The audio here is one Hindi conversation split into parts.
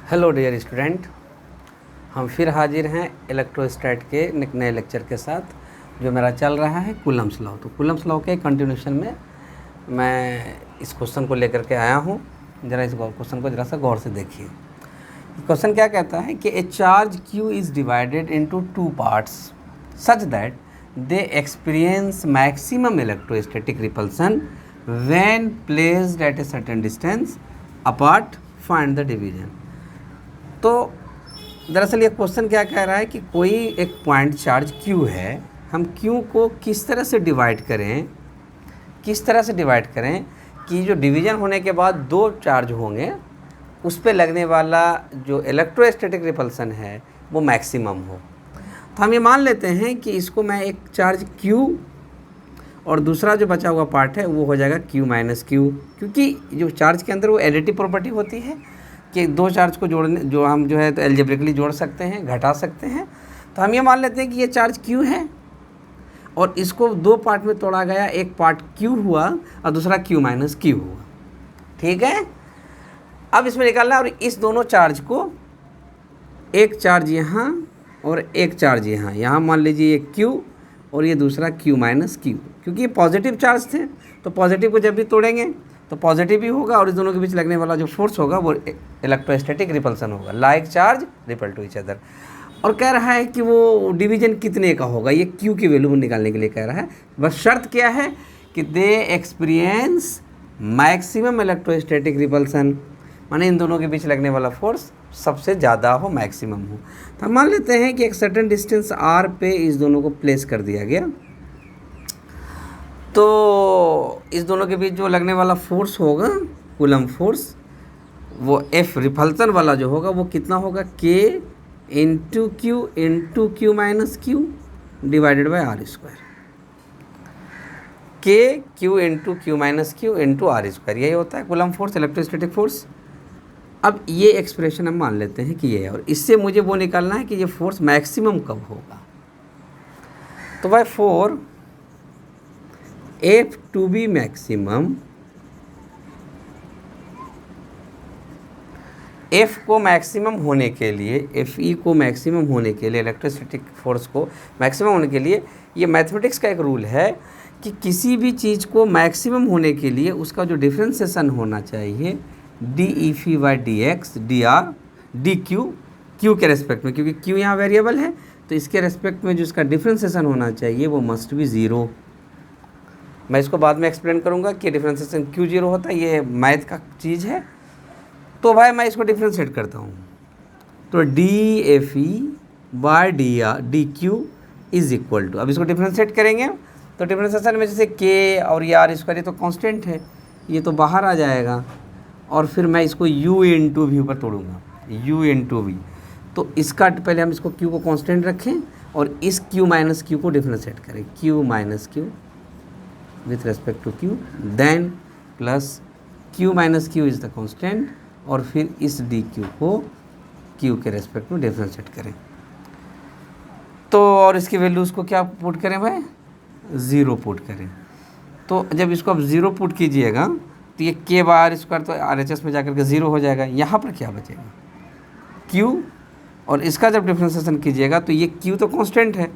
हेलो डियर स्टूडेंट, हम फिर हाजिर हैं इलेक्ट्रोस्टैट के एक नए लेक्चर के साथ जो मेरा चल रहा है कूलम्स लॉ। तो कूलम्स लॉ के कंटिन्यूशन में मैं इस क्वेश्चन को लेकर के आया हूँ। ज़रा इस क्वेश्चन को ज़रा सा गौर से देखिए। क्वेश्चन क्या कहता है कि ए charge Q is divided into two parts such that they experience maximum electrostatic repulsion when placed at a certain distance apart, find the division. तो दरअसल ये क्वेश्चन क्या कह रहा है कि कोई एक पॉइंट चार्ज Q है, हम Q को किस तरह से डिवाइड करें कि जो डिवीज़न होने के बाद दो चार्ज होंगे उस पे लगने वाला जो इलेक्ट्रोस्टैटिक रिपल्सन है वो मैक्सिमम हो। तो हम ये मान लेते हैं कि इसको मैं एक चार्ज Q और दूसरा जो बचा हुआ पार्ट है वो हो जाएगा Q माइनस Q, क्योंकि जो चार्ज के अंदर वो एडिटिव प्रॉपर्टी होती है कि दो चार्ज को जोड़ने जो हम जो है तो एल्जेब्रिकली जोड़ सकते हैं, घटा सकते हैं। तो हम ये मान लेते हैं कि ये चार्ज Q है और इसको दो पार्ट में तोड़ा गया, एक पार्ट Q हुआ और दूसरा Q माइनस Q हुआ। ठीक है, अब इसमें निकालना है और इस दोनों चार्ज को, एक चार्ज यहाँ और एक चार्ज यहाँ मान लीजिए ये Q और ये दूसरा Q माइनस Q, क्योंकि ये पॉजिटिव चार्ज थे तो पॉजिटिव को जब भी तोड़ेंगे तो पॉजिटिव ही होगा और इस दोनों के बीच लगने वाला जो फोर्स होगा वो इलेक्ट्रोस्टैटिक रिपल्सन होगा, like charge repel to each other. और कह रहा है कि वो डिवीजन कितने का होगा, ये Q की वैल्यू निकालने के लिए कह रहा है। बस शर्त क्या है कि दे एक्सपीरियंस मैक्सिमम इलेक्ट्रोस्टैटिक रिपल्सन, माने इन दोनों के बीच लगने वाला फोर्स सबसे ज़्यादा हो, मैक्सिमम हो। तो हम मान लेते हैं कि एक सर्टेन डिस्टेंस R पे इस दोनों को प्लेस कर दिया गया, तो इस दोनों के बीच जो लगने वाला फोर्स होगा कूलम्ब फोर्स, वो F रिपल्सन वाला जो होगा वो कितना होगा, K into Q minus Q divided by R square. Q into Q minus Q into R square, यही होता है कूलम्ब फोर्स, इलेक्ट्रोस्टैटिक फोर्स। अब ये एक्सप्रेशन हम मान लेते हैं कि ये है और इससे मुझे वो निकालना है कि ये फोर्स मैक्सिमम कब होगा। तो by for F to be maximum, F को मैक्सिमम होने के लिए, Fe को मैक्सिमम होने के लिए, इलेक्ट्रोस्टैटिक फोर्स को मैक्सिमम होने के लिए, ये मैथमेटिक्स का एक रूल है कि किसी भी चीज़ को मैक्सिमम होने के लिए उसका जो डिफ्रेंसिएशन होना चाहिए dE by dx dr dq, Q के रेस्पेक्ट में, क्योंकि Q यहाँ वेरिएबल है तो इसके रेस्पेक्ट में जो इसका डिफ्रेंसिएशन होना चाहिए वो मस्ट बी ज़ीरो। मैं इसको बाद में एक्सप्लेन करूँगा कि डिफ्रेंसिएशन क्यों जीरो होता है, ये मैथ का चीज़ है। तो भाई मैं इसको डिफ्रेंशिएट करता हूँ, तो dFe by dq is equal to, अब इसको डिफ्रेंशिएट करेंगे तो डिफ्रेंशिएशन में जैसे K और ये R स्क्वायर, ये तो कांस्टेंट है, ये तो बाहर आ जाएगा और फिर मैं इसको U इंटू वी पर तोड़ूँगा, U इंटू वी। तो इसका पहले हम इसको Q को कांस्टेंट रखें और इस Q माइनस Q को डिफ्रेंशिएट करें, Q minus Q with respect to Q, then plus Q minus Q is the constant और फिर इस dq को Q के रेस्पेक्ट में डिफ्रेंशिएट करें। तो और इसकी वैल्यूज़ को क्या पुट करें भाई, ज़ीरो पुट करें। तो जब इसको अब ज़ीरो पुट कीजिएगा तो ये K बार स्क्वायर तो RHS में जाकर के ज़ीरो हो जाएगा, यहाँ पर क्या बचेगा Q, और इसका जब डिफ्रेंशिएशन कीजिएगा तो ये Q तो कांस्टेंट है,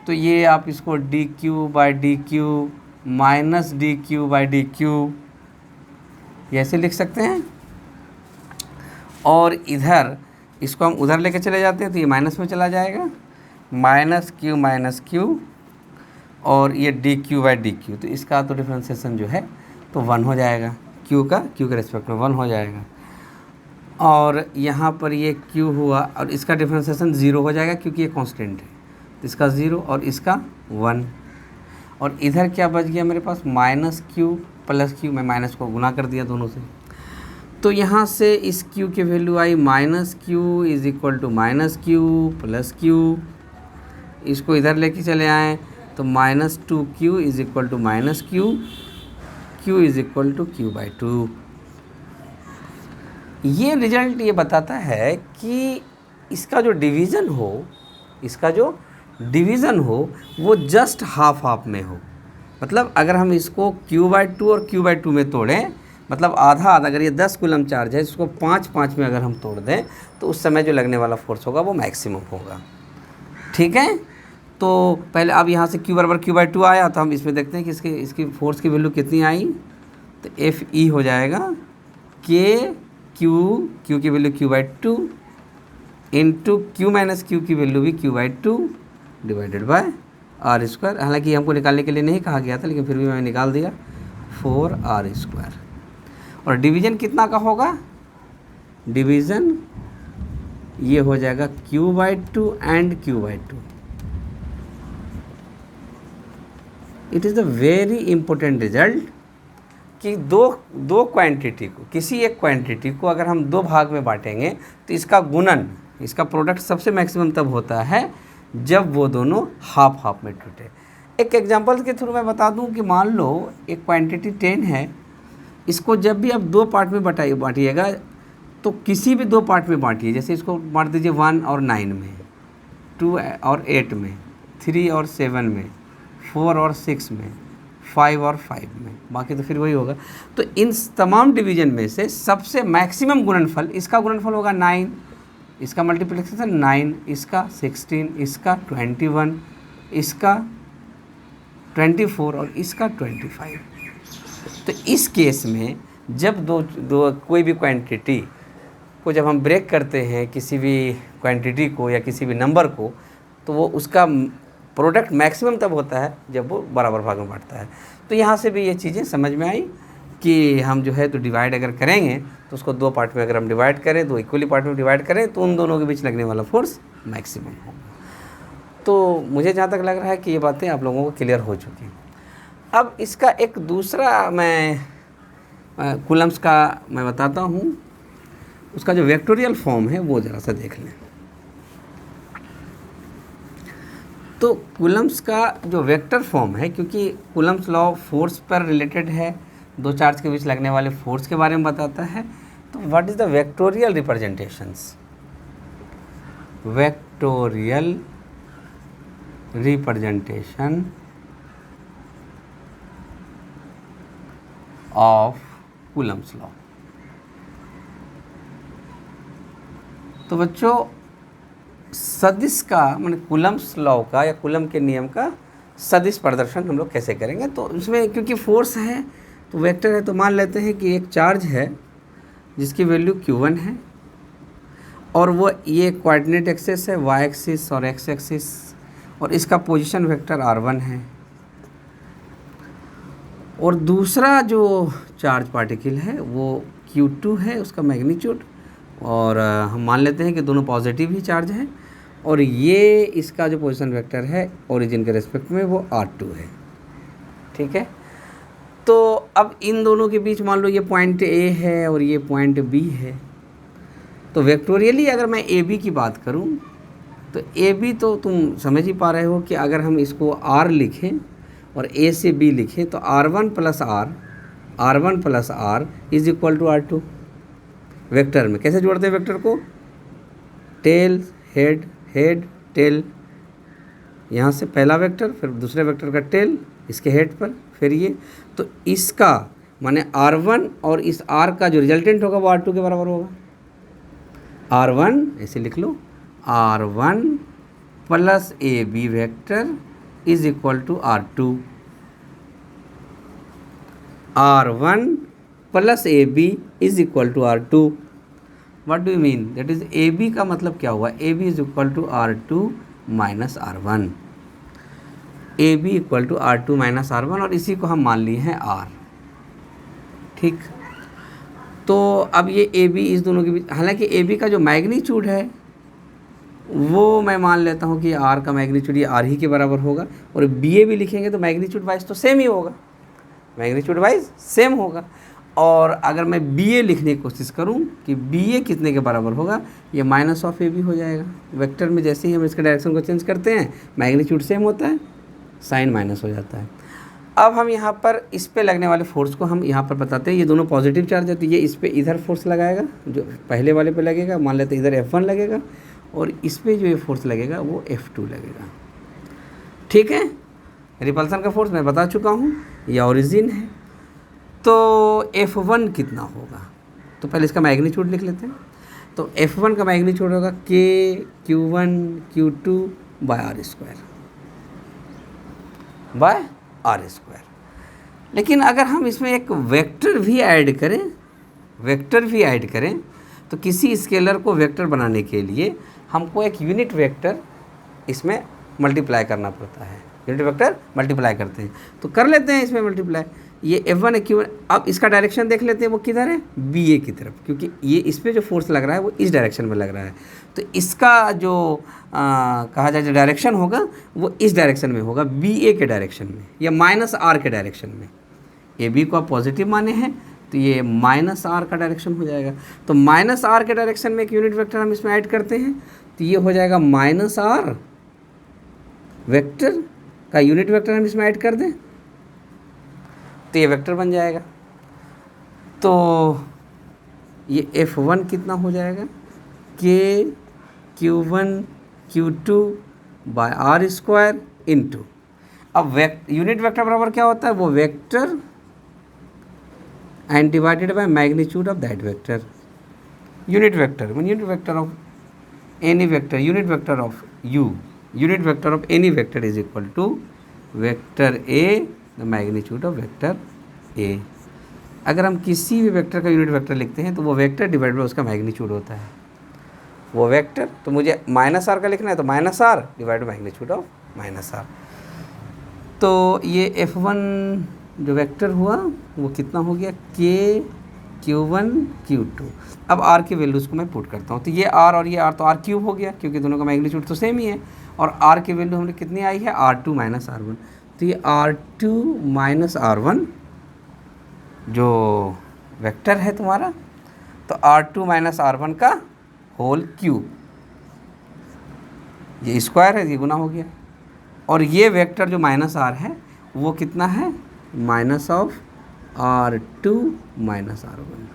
तो ये आप इसको dq by dq minus dq by dq ये ऐसे लिख सकते हैं। और इधर इसको हम उधर लेके चले जाते हैं तो ये माइनस में चला जाएगा, माइनस q और ये dq बाई dq, तो इसका तो डिफ्रेंशिएशन जो है तो 1 हो जाएगा, q के रेस्पेक्ट में 1 हो जाएगा। और यहाँ पर ये q हुआ और इसका डिफ्रेंशिएशन 0 हो जाएगा क्योंकि ये कांस्टेंट है, तो इसका 0 और इसका 1। और इधर क्या बच गया मेरे पास, माइनस q प्लस q, मैं माइनस को गुना कर दिया दोनों से, तो यहाँ से इस q की वैल्यू आई minus q is equal to minus q plus q। इसको इधर लेके चले आएँ तो minus 2q is equal to minus q is equal to q by 2। ये रिजल्ट ये बताता है कि इसका जो डिवीज़न हो वो जस्ट हाफ में हो। मतलब अगर हम इसको Q बाई 2 और Q बाई 2 में तोड़ें, मतलब आधा आधा, अगर ये 10 कूलम चार्ज है, इसको 5 में अगर हम तोड़ दें तो उस समय जो लगने वाला फोर्स होगा वो मैक्सिमम होगा। ठीक है, तो पहले अब यहाँ से Q बराबर Q/2 आया, तो हम इसमें देखते हैं कि इसकी फोर्स की वैल्यू कितनी आई। तो Fe हो जाएगा Q की value Q/2 into Q minus Q की वैल्यू भी Q/2 डिवाइडेड बाय R²। हालांकि हमको निकालने के लिए नहीं कहा गया था, लेकिन फिर भी मैंने निकाल दिया 4R²। और डिवीज़न कितना का होगा, डिवीज़न ये हो जाएगा Q/2 and Q/2। It is the very important result कि दो क्वांटिटी को, किसी एक क्वांटिटी को अगर हम 2 भाग में बांटेंगे तो इसका गुणन, इसका प्रोडक्ट सबसे मैक्सिमम तब होता है जब वो दोनों हाफ में टूटे। एक एग्जांपल के थ्रू मैं बता दूं कि मान लो एक क्वांटिटी 10 है, इसको जब भी आप 2 पार्ट में बांटिएगा तो किसी भी 2 पार्ट में बांटिए। जैसे इसको बांट दीजिए 1 और 9 में, 2 और 8 में, 3 और 7 में, 4 और 6 में, 5 और 5 में, बाकी तो फिर वही होगा। तो इन तमाम डिवीज़न में से सबसे मैक्सिमम गुणनफल, इसका गुणनफल होगा 9, इसका मल्टीप्लिकेशन 9, इसका 16, इसका 21, इसका 24 और इसका 25। तो इस केस में जब दो कोई भी क्वांटिटी को जब हम ब्रेक करते हैं, किसी भी क्वांटिटी को या किसी भी नंबर को, तो वो उसका प्रोडक्ट मैक्सिमम तब होता है जब वो बराबर भाग में बांटता है। तो यहाँ से भी ये चीज़ें समझ में आई कि हम जो है तो डिवाइड अगर करेंगे तो उसको 2 पार्ट में अगर हम डिवाइड करें, 2 इक्वली पार्ट में डिवाइड करें, तो उन दोनों के बीच लगने वाला फोर्स मैक्सिमम होगा। तो मुझे जहाँ तक लग रहा है कि ये बातें आप लोगों को क्लियर हो चुकी हैं। अब इसका एक दूसरा मैं कूलम्स का मैं बताता हूँ, उसका जो वेक्टोरियल फॉर्म है वो ज़रा सा देख लें। तो कूलम्स का जो वेक्टर फॉर्म है, क्योंकि कूलम्स लॉ फोर्स पर रिलेटेड है, 2 चार्ज के बीच लगने वाले फोर्स के बारे में बताता है। तो what is the vectorial representations, vectorial representation of Coulomb's law. तो बच्चों सदिश का माने कूलम्स लॉ का या कूलम के नियम का सदिश प्रदर्शन हम लोग कैसे करेंगे। तो इसमें क्योंकि फोर्स है तो वेक्टर है, तो मान लेते हैं कि एक चार्ज है जिसकी वैल्यू Q1 है और वो ये कोऑर्डिनेट एक्सिस है y एक्सिस और x एक्सिस, और इसका पोजीशन वेक्टर R1 है। और दूसरा जो चार्ज पार्टिकल है वो Q2 है, उसका मैग्नीट्यूड, और हम मान लेते हैं कि दोनों पॉजिटिव ही चार्ज है, और ये इसका जो पोजीशन वेक्टर है ओरिजिन के रेस्पेक्ट में वो R2 है। ठीक है, तो अब इन दोनों के बीच मान लो ये पॉइंट A है और ये पॉइंट B है। तो वेक्टोरियली अगर मैं AB की बात करूं तो AB तो तुम समझ ही पा रहे हो कि अगर हम इसको R लिखें और A से B लिखें तो R1 plus R is equal to R2। Vector में कैसे जोड़ते हैं वेक्टर को, टेल हेड हेड टेल, यहाँ से पहला वेक्टर फिर दूसरे वेक्टर का टेल इसके हेड पर, फिर ये, तो इसका माने R1 और इस R का जो रिजल्टेंट होगा वो R2 के बराबर होगा। R1 ऐसे लिख लो, R1 plus AB vector is equal to R2। R1 plus AB is equal to R2। What do you mean, that is AB का मतलब क्या हुआ, AB is equal to R2 minus R1। AB equal to R2 minus R1, और इसी को हम मान लिए हैं R। ठीक, तो अब ये AB इस दोनों के बीच, हालांकि AB का जो मैग्नीट्यूड है वो मैं मान लेता हूँ कि R का मैग्नीट्यूड ये R ही के बराबर होगा, और BA भी लिखेंगे तो मैग्नीट्यूड वाइज तो सेम ही होगा, मैग्नीट्यूड वाइज सेम होगा। और अगर मैं BA लिखने की कोशिश करूं कि BA कितने के बराबर होगा, ये माइनस ऑफ AB हो जाएगा। वेक्टर में जैसे ही हम इसके डायरेक्शन को चेंज करते हैं मैग्नीट्यूड सेम होता है, साइन माइनस हो जाता है। अब हम यहाँ पर इस पे लगने वाले फोर्स को हम यहाँ पर बताते हैं, ये दोनों पॉजिटिव चार्ज है तो ये इस पे इधर फोर्स लगाएगा, जो पहले वाले पे लगेगा, मान लेते हैं इधर F1 लगेगा, और इस पे जो ये फोर्स लगेगा वो F2 लगेगा। ठीक है, रिपल्सन का फोर्स मैं बता चुका हूँ, ये ओरिजिन है, तो F1 कितना होगा, तो पहले इसका मैग्नीट्यूड लिख लेते हैं। तो F1 का मैग्नीट्यूड होगा Q1 Q2 by R square. लेकिन अगर हम इसमें एक वेक्टर भी ऐड करें तो किसी स्केलर को वेक्टर बनाने के लिए हमको एक यूनिट वेक्टर इसमें मल्टीप्लाई करना पड़ता है। यूनिट वेक्टर मल्टीप्लाई करते हैं, तो कर लेते हैं इसमें मल्टीप्लाई। ये F1 है Q1। अब इसका डायरेक्शन देख लेते हैं, वो किधर है, BA की तरफ, क्योंकि ये इस पर जो फोर्स लग रहा है वो इस डायरेक्शन में लग रहा है। तो इसका जो कहा जाए जो डायरेक्शन होगा वो इस डायरेक्शन में होगा, BA के डायरेक्शन में या -R के डायरेक्शन में। AB को आप पॉजिटिव माने हैं तो ये -R का डायरेक्शन हो जाएगा। तो -R के डायरेक्शन में एक यूनिट वेक्टर हम इसमें ऐड करते हैं, तो ये हो जाएगा -R वेक्टर का यूनिट वेक्टर हम इसमें ऐड कर दें तो ये वेक्टर बन जाएगा। तो ये F1 कितना हो जाएगा, Q1 Q2 by R square into, अब यूनिट वेक्टर बराबर क्या होता है, वो vector and divided by magnitude of that vector. Unit vector of any vector, unit vector of any vector is equal to vector A the magnitude of vector A. अगर हम किसी भी वेक्टर का यूनिट वेक्टर लिखते हैं तो वो वेक्टर डिवाइड बाय उसका मैग्नीट्यूड होता है। वो वेक्टर, तो मुझे -R का लिखना है तो -R divide by magnitude of -R। तो ये F1 जो वेक्टर हुआ वो कितना हो गया, Q1 Q2। अब R की वैल्यूज़ को मैं पुट करता हूँ, तो ये R और ये R तो R क्यूब हो गया, क्योंकि दोनों का मैग्नीट्यूड तो सेम ही है। और R की वैल्यू हमने कितनी आई है, R2 - R1। तो ये R2 - R1 जो वेक्टर है तुम्हारा, तो R2 - R1 का होल क्यूब, ये स्क्वायर है, ये गुना हो गया। और ये वेक्टर जो -R है वो कितना है, minus of R2 - R1,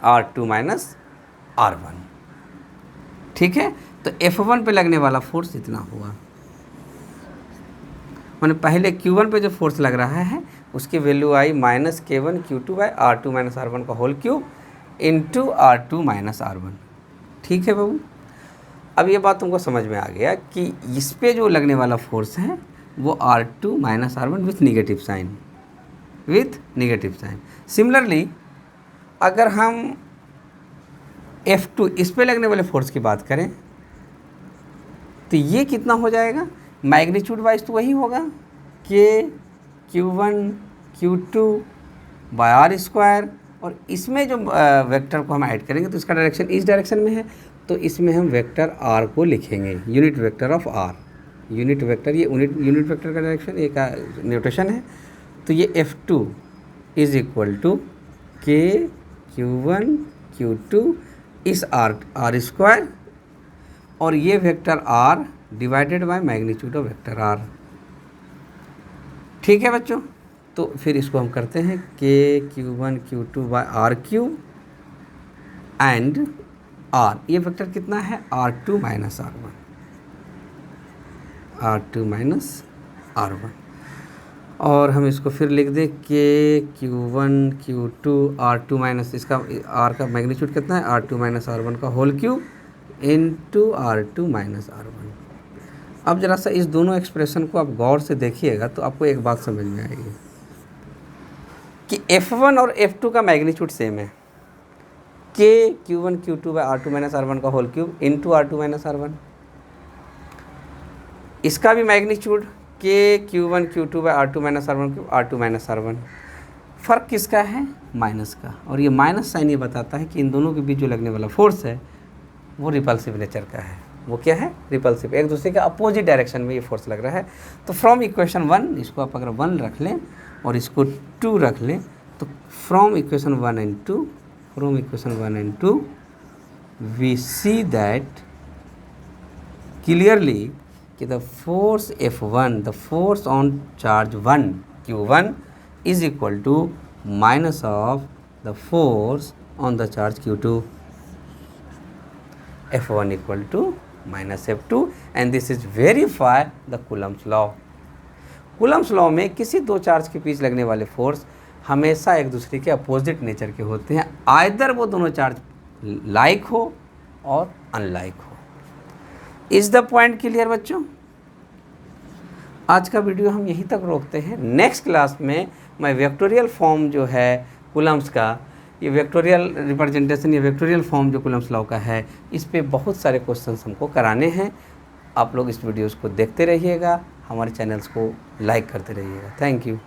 R2 - R1। ठीक है, तो F1 पे लगने वाला फोर्स इतना हुआ। मैंने पहले Q1 पे जो फोर्स लग रहा है उसकी वैल्यू आई -K1 Q2 bye R2 - R1 का whole cube into R2 - R1। ठीक है बाबू, अब ये बात तुमको समझ में आ गया कि इस पे जो लगने वाला फोर्स है वो R2 - R1 with negative sign. Similarly अगर हम F2 इस पे लगने वाले फोर्स की बात करें तो ये कितना हो जाएगा, मैग्नीट्यूड वाइज तो वही होगा, Q1 Q2 by R square. और इसमें जो वेक्टर को हम ऐड करेंगे तो इसका डायरेक्शन इस डायरेक्शन में है, तो इसमें हम वेक्टर R को लिखेंगे, unit vector of R। Unit vector, ये यूनिट वेक्टर का डायरेक्शन एक नोटेशन है। तो ये F2 is equal to Q1 Q2 इस R स्क्वायर, और ये vector R divided by magnitude of vector R। ठीक है बच्चों, तो फिर इसको हम करते हैं Q1 Q2 by R cube and R, ये वेक्टर कितना है, R2 - R1। और हम इसको फिर लिख दें Q1 Q2 R2 माइनस इसका R का मैग्नीट्यूड कितना है, R2 - R1 का whole cube into R2 - R1। अब ज़रा सा इस दोनों एक्सप्रेशन को आप गौर से देखिएगा तो आपको एक बात समझ में आएगी कि F1 और F2 का मैग्नीट्यूड सेम है, Q1 Q2 bye R2 - R1 का whole cube into R2 - R1। इसका भी magnitude Q1 Q2 bye R2 - R1 cube R2 - R1। फ़र्क किसका है, माइनस का। और ये माइनस साइन ये बताता है कि इन दोनों के बीच जो लगने वाला फोर्स है वो रिपल्सिव नेचर का है। वो क्या है, रिपल्सिव, एक दूसरे के अपोजिट डायरेक्शन में ये फोर्स लग रहा है। तो फ्रॉम इक्वेशन 1, इसको आप अगर 1 रख लें और इसको 2 रख लें तो from equation 1 and 2 we see that clearly कि the force F1, the force on charge 1 Q1 is equal to minus of the force on the charge Q2, F1 equal to minus F2, and this is verify the Coulomb's law. Coulomb's law में किसी दो चार्ज के बीच लगने वाले फोर्स हमेशा एक दूसरे के अपोजिट नेचर के होते हैं, आइदर वो दोनों चार्ज लाइक हो और अनलाइक हो। इज द पॉइंट क्लियर बच्चों? आज का वीडियो हम यहीं तक रोकते हैं। नेक्स्ट क्लास में मैं वेक्टोरियल फॉर्म जो है कूलम्स का, ये वेक्टोरियल रिप्रेजेंटेशन, ये वेक्टोरियल फॉर्म जो कूलम्स लॉ का है, इस पे बहुत सारे क्वेश्चंस हमको कराने हैं। आप लोग इस वीडियोस को देखते रहिएगा, हमारे चैनल्स को लाइक करते रहिएगा। Thank you.